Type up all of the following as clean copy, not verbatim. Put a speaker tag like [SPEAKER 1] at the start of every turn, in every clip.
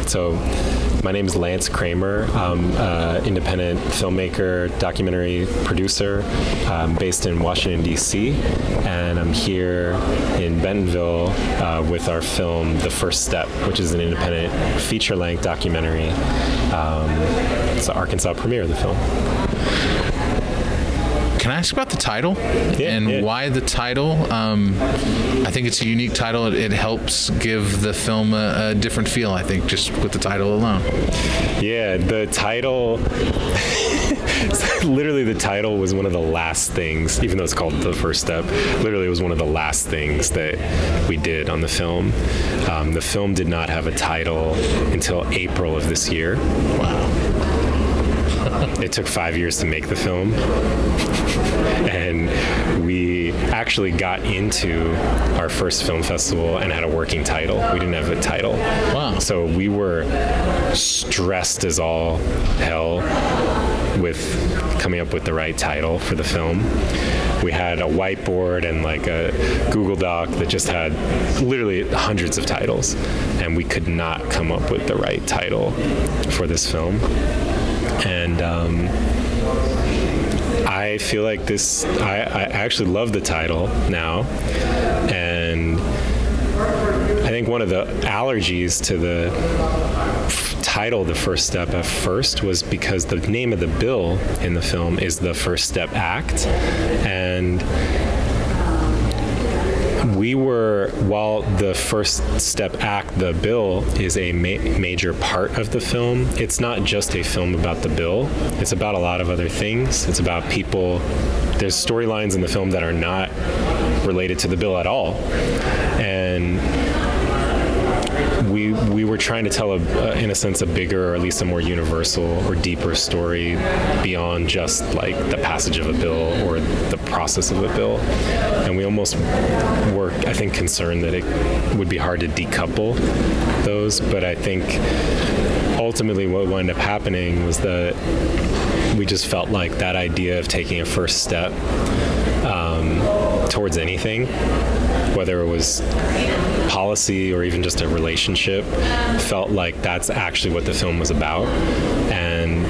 [SPEAKER 1] So my name is Lance Kramer. I'm an independent filmmaker, documentary producer based in Washington, D.C. And I'm here in Bentonville with our film, The First Step, which is an independent feature-length documentary. It's the Arkansas premiere of the film.
[SPEAKER 2] Can I ask about the title why the title? I think it's a unique title. It helps give the film a different feel, I think, just with the title alone.
[SPEAKER 1] Yeah, the title, literally the title was one of the last things, even though it's called The First Step, literally it was one of the last things that we did on the film. The film did not have a title until April of this year.
[SPEAKER 2] Wow.
[SPEAKER 1] It took 5 years to make the film, and we actually got into our first film festival and had a working title. We didn't have a title.
[SPEAKER 2] Wow.
[SPEAKER 1] So we were stressed as all hell with coming up with the right title for the film. We had a whiteboard and like a Google Doc that just had literally hundreds of titles, and we could not come up with the right title for this film. And I feel like this, I actually love the title now. And I think one of the allergies to the title, The First Step, at first was because the name of the bill in the film is The First Step Act. And we were, while the First Step Act, the bill, is a major part of the film, it's not just a film about the bill. It's about a lot of other things. It's about people. There's storylines in the film that are not related to the bill at all. And we were trying to tell, in a sense, a bigger, or at least a more universal or deeper story beyond just like the passage of a bill or the process of a bill. And we almost were, I think, concerned that it would be hard to decouple those. But I think ultimately what wound up happening was that we just felt like that idea of taking a first step towards anything, whether it was policy or even just a relationship, felt like that's actually what the film was about. And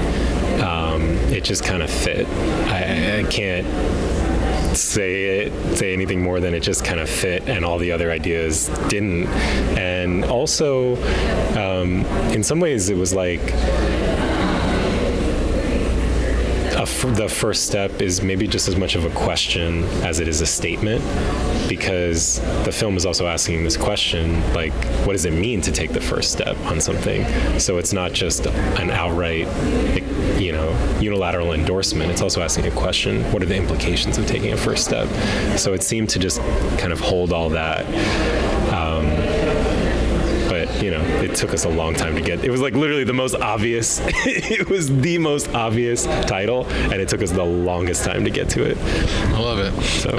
[SPEAKER 1] it just kind of fit. I can't say anything more than it just kind of fit, and all the other ideas didn't. And also, in some ways, it was like the first step is maybe just as much of a question as it is a statement, because the film is also asking this question, like, what does it mean to take the first step on something? So it's not just an outright, unilateral endorsement. It's also asking a question. What are the implications of taking a first step? So it seemed to just kind of hold all that. It took us a long time to get. It was like literally the most obvious. It was the most obvious title, and it took us the longest time to get to it.
[SPEAKER 2] I love it.
[SPEAKER 1] So.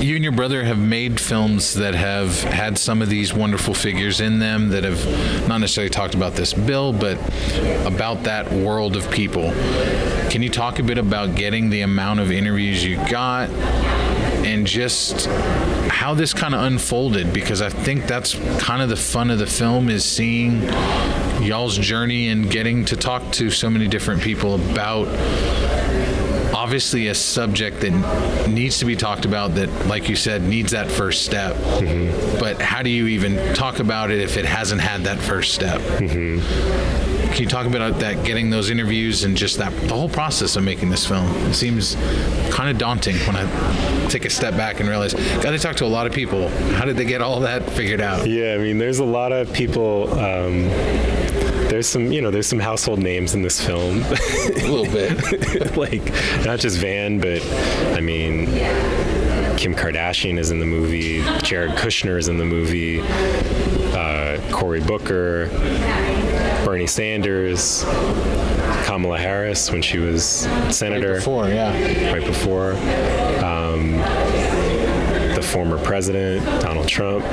[SPEAKER 2] You and your brother have made films that have had some of these wonderful figures in them that have not necessarily talked about this bill, but about that world of people. Can you talk a bit about getting the amount of interviews you got and just how this kind of unfolded? Because I think that's kind of the fun of the film, is seeing y'all's journey and getting to talk to so many different people about obviously a subject that needs to be talked about, that, like you said, needs that first step. Mm-hmm. But how do you even talk about it if it hasn't had that first step? Mm-hmm. Can you talk about that, getting those interviews and just the whole process of making this film? It seems kind of daunting when I take a step back and realize, got to talk to a lot of people. How did they get all that figured out?
[SPEAKER 1] Yeah, I mean, there's a lot of people. There's some household names in this film.
[SPEAKER 2] A little bit.
[SPEAKER 1] Like, not just Van, but I mean, Kim Kardashian is in the movie, Jared Kushner is in the movie, Cory Booker, Bernie Sanders, Kamala Harris when she was senator. Right before. The former president, Donald Trump.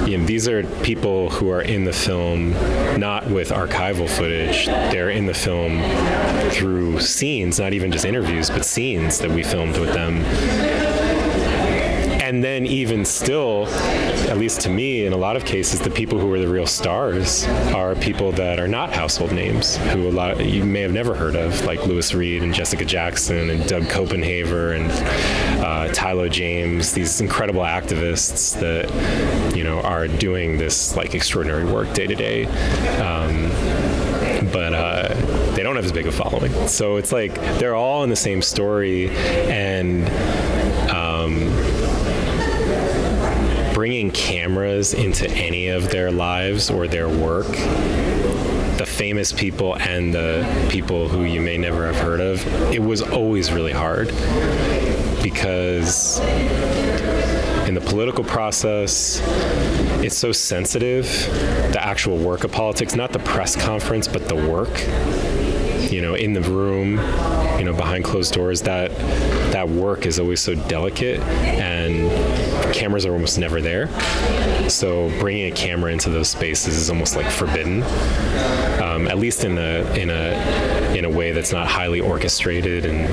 [SPEAKER 1] These are people who are in the film not with archival footage. They're in the film through scenes, not even just interviews, but scenes that we filmed with them. And then even still, at least to me, in a lot of cases, the people who are the real stars are people that are not household names, who you may have never heard of, like Louis Reed and Jessica Jackson and Doug Copenhaver and Tyler James, these incredible activists that, are doing this like extraordinary work day to day. But they don't have as big a following. So it's like they're all in the same story, and bringing cameras into any of their lives or their work, the famous people and the people who you may never have heard of, it was always really hard, because in the political process, it's so sensitive, the actual work of politics, not the press conference, but the work, in the room, behind closed doors, that work is always so delicate, and cameras are almost never there. So bringing a camera into those spaces is almost like forbidden, at least in a way that's not highly orchestrated and,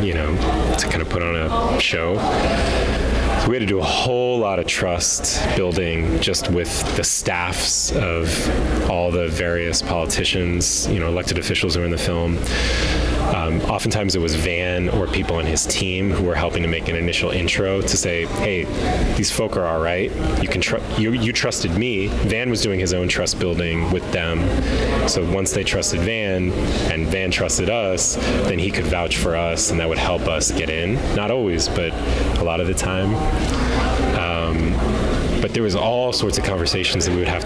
[SPEAKER 1] to kind of put on a show. So we had to do a whole lot of trust building just with the staffs of all the various politicians, elected officials who are in the film. Oftentimes it was Van or people on his team who were helping to make an initial intro to say, hey, these folk are all right. You can you trusted me. Van was doing his own trust building with them. So once they trusted Van and Van trusted us, then he could vouch for us, and that would help us get in. Not always, but a lot of the time. But there was all sorts of conversations that we would have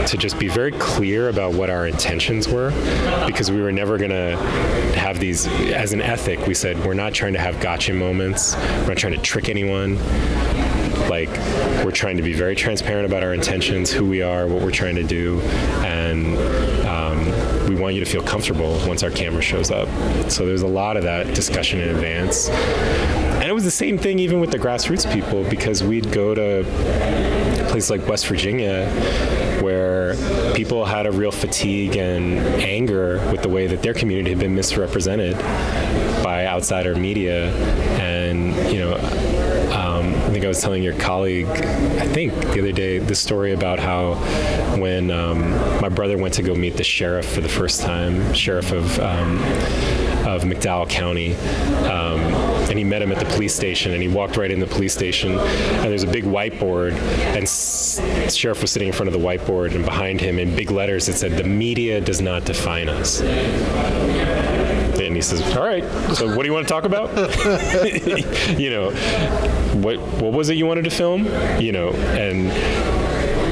[SPEAKER 1] to just be very clear about what our intentions were, because we were never going to have these, as an ethic, we said, we're not trying to have gotcha moments. We're not trying to trick anyone. Like, we're trying to be very transparent about our intentions, who we are, what we're trying to do, and we want you to feel comfortable once our camera shows up. So there's a lot of that discussion in advance. And it was the same thing even with the grassroots people, because we'd go to places like West Virginia where people had a real fatigue and anger with the way that their community had been misrepresented by outsider media. And, I think I was telling your colleague, I think the other day, the story about how when my brother went to go meet the sheriff for the first time, sheriff of McDowell County, and he met him at the police station, and he walked right in the police station, and there's a big whiteboard, and the sheriff was sitting in front of the whiteboard, and behind him in big letters it said, "The media does not define us." And he says, all right, so what do you want to talk about? What was it you wanted to film? And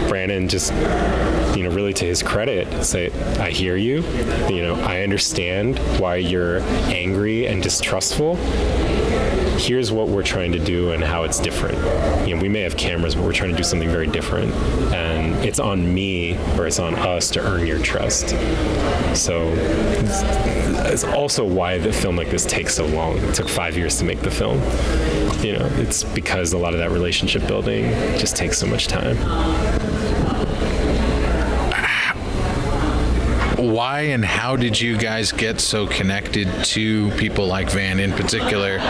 [SPEAKER 1] Brandon just, really to his credit, say, I hear you. I understand why you're angry and distrustful. Here's what we're trying to do and how it's different. We may have cameras, but we're trying to do something very different. And it's on me, or it's on us, to earn your trust. So it's also why the film like this takes so long. It took 5 years to make the film. It's because a lot of that relationship building just takes so much time.
[SPEAKER 2] Why and how did you guys get so connected to people like Van in particular?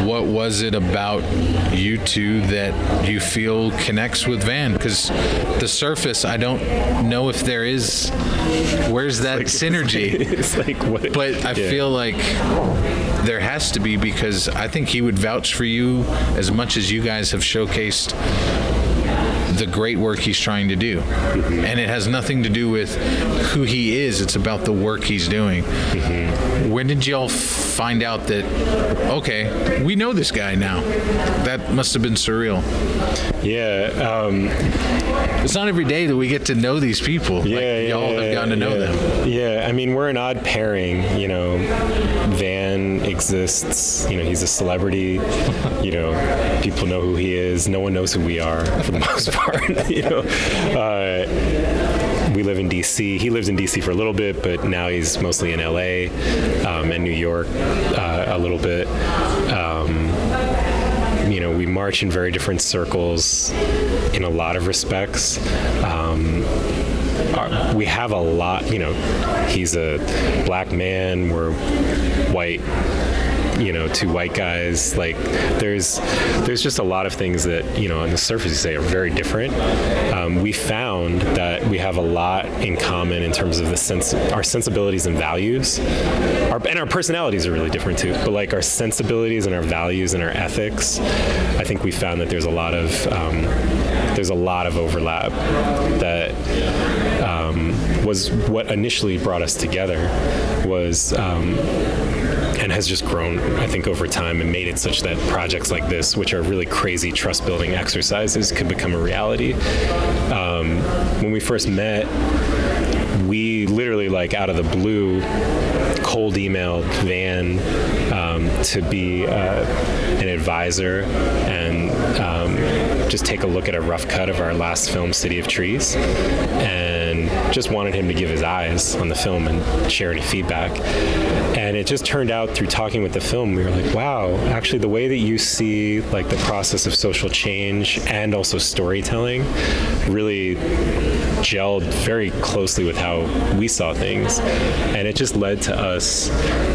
[SPEAKER 2] What was it about you two that you feel connects with Van? Because the surface, I don't know if there is. Where's that synergy?
[SPEAKER 1] It's like what?
[SPEAKER 2] But I feel like there has to be, because I think he would vouch for you as much as you guys have showcased the great work he's trying to do. Mm-hmm. And it has nothing to do with who he is. It's about the work he's doing. Mm-hmm. When did y'all find out that, okay, we know this guy now? That must have been surreal.
[SPEAKER 1] Yeah.
[SPEAKER 2] It's not every day that we get to know these people. Y'all have gotten to know them.
[SPEAKER 1] Yeah, I mean, we're an odd pairing. Van exists. He's a celebrity. People know who he is. No one knows who we are for the most part. We live in D.C. He lives in D.C. for a little bit, but now he's mostly in L.A. And New York a little bit. We march in very different circles in a lot of respects. We have a lot, he's a black man, we're white two white guys. Like there's just a lot of things that, on the surface you say are very different. We found that we have a lot in common in terms of our sensibilities and values. And our personalities are really different too. But like our sensibilities and our values and our ethics, I think we found that there's a lot of overlap that was what initially brought us together, was and has just grown, I think, over time and made it such that projects like this, which are really crazy trust-building exercises, could become a reality. When we first met, we literally, like out of the blue, cold emailed Van to be an advisor and just take a look at a rough cut of our last film, City of Trees, and just wanted him to give his eyes on the film and share any feedback. And it just turned out through talking with the film, we were like, wow, actually the way that you see like the process of social change and also storytelling really gelled very closely with how we saw things. And it just led to us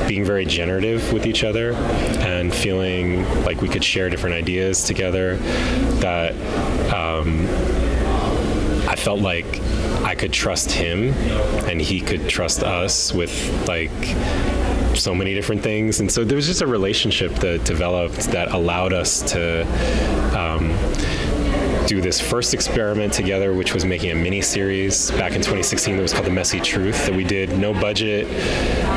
[SPEAKER 1] being very generative with each other and feeling like we could share different ideas together, that I felt like I could trust him and he could trust us with like so many different things. And so there was just a relationship that developed that allowed us to do this first experiment together, which was making a mini-series back in 2016 that was called The Messy Truth, that we did no budget,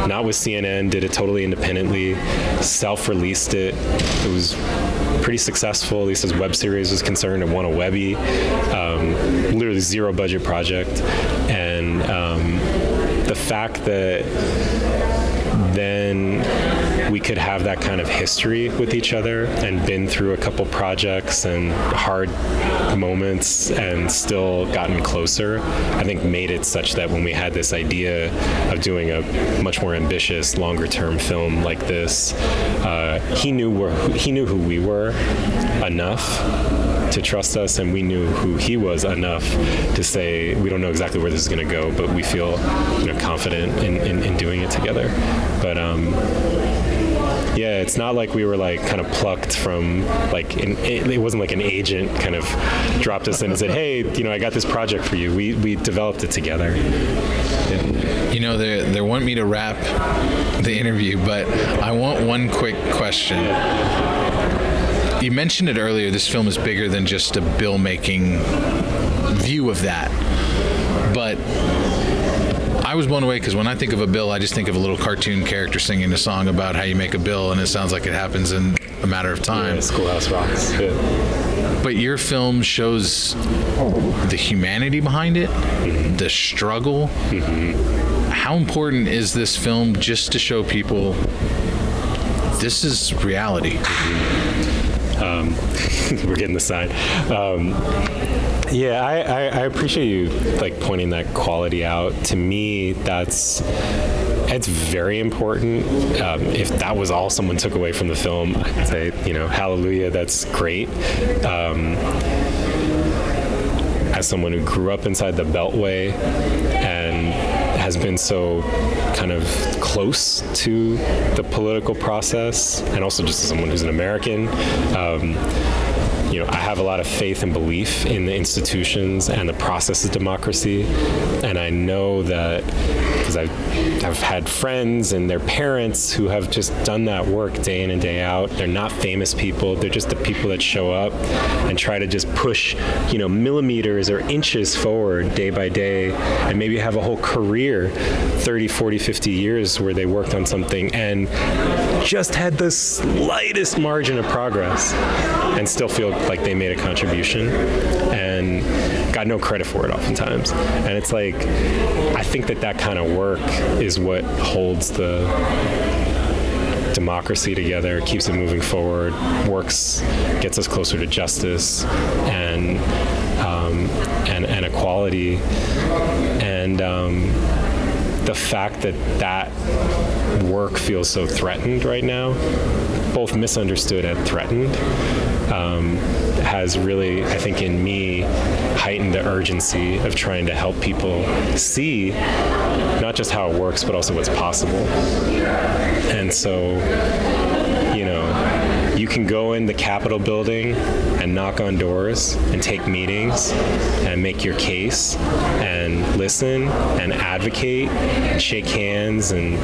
[SPEAKER 1] not with CNN, did it totally independently, self-released it. It was pretty successful, at least as web series was concerned. It won a Webby, literally zero budget project. And the fact that then we could have that kind of history with each other and been through a couple projects and hard moments and still gotten closer, I think made it such that when we had this idea of doing a much more ambitious, longer-term film like this, he knew who we were enough to trust us, and we knew who he was enough to say, we don't know exactly where this is going to go, but we feel confident in doing it together. But yeah, it's not like we were like kind of plucked from like it wasn't like an agent kind of dropped us in and said, hey, I got this project for you. We developed it together. Yeah.
[SPEAKER 2] They want me to wrap the interview, but I want one quick question. You mentioned it earlier, this film is bigger than just a bill-making view of that. But I was blown away because when I think of a bill, I just think of a little cartoon character singing a song about how you make a bill, and it sounds like it happens in a matter of time.
[SPEAKER 1] Yeah, Schoolhouse Rocks. Yeah.
[SPEAKER 2] But your film shows the humanity behind it, mm-hmm. the struggle. Mm-hmm. How important is this film just to show people this is reality? Mm-hmm.
[SPEAKER 1] We're getting the sign. Yeah, I appreciate you like pointing that quality out. To me, it's very important. If that was all someone took away from the film, I'd say, hallelujah, that's great. As someone who grew up inside the Beltway and has been so kind of close to the political process, and also just as someone who's an American, I have a lot of faith and belief in the institutions and the process of democracy. And I know that because I've had friends and their parents who have just done that work day in and day out. They're not famous people. They're just the people that show up and try to just push, millimeters or inches forward day by day, and maybe have a whole career, 30, 40, 50 years where they worked on something and just had the slightest margin of progress and still feel like they made a contribution and got no credit for it oftentimes. And it's like, I think that kind of work is what holds the democracy together, keeps it moving forward, gets us closer to justice and equality. And the fact that work feels so threatened right now, both misunderstood and threatened, has really, I think, in me, heightened the urgency of trying to help people see not just how it works, but also what's possible. And so you can go in the Capitol building and knock on doors and take meetings and make your case and listen and advocate and shake hands and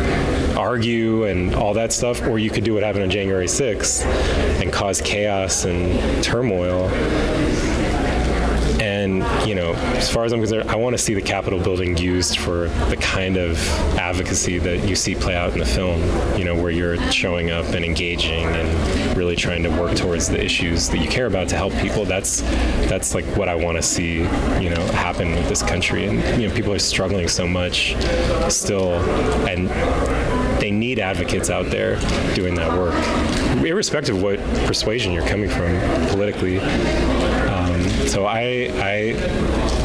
[SPEAKER 1] argue and all that stuff, or you could do what happened on January 6th and cause chaos and turmoil. And, as far as I'm concerned, I want to see the Capitol building used for the kind of advocacy that you see play out in the film, where you're showing up and engaging and really trying to work towards the issues that you care about to help people. That's like what I want to see, happen with this country. And, people are struggling so much still, and they need advocates out there doing that work, irrespective of what persuasion you're coming from politically.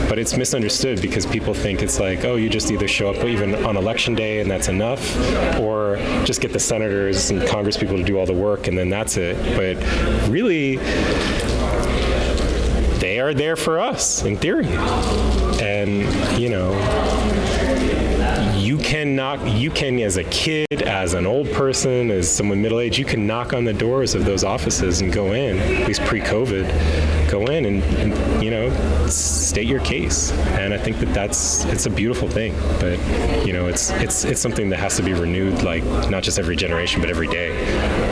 [SPEAKER 1] But it's misunderstood because people think it's like, oh, you just either show up even on election day and that's enough, or just get the senators and Congress people to do all the work and then that's it. But really, they are there for us in theory. And, you can, as a kid, as an old person, as someone middle-aged, you can knock on the doors of those offices and go in, at least pre-COVID, go in and state your case. And I think it's a beautiful thing. But, it's something that has to be renewed, like, not just every generation, but every day.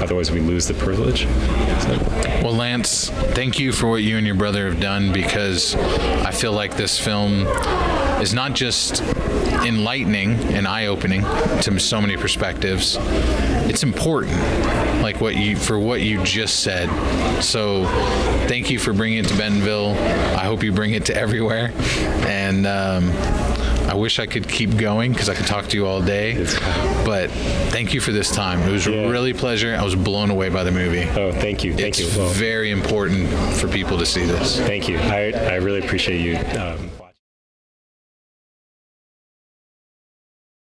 [SPEAKER 1] Otherwise, we lose the privilege. So.
[SPEAKER 2] Well, Lance, thank you for what you and your brother have done, because I feel like this film is not just enlightening and eye-opening to so many perspectives. It's important, like what you just said. So thank you for bringing it to Bentonville. I hope you bring it to everywhere. And I wish I could keep going because I could talk to you all day. But thank you for this time. It was really a pleasure. I was blown away by the movie.
[SPEAKER 1] Oh, thank you. Thank you.
[SPEAKER 2] It's very important for people to see this.
[SPEAKER 1] Thank you. I really appreciate you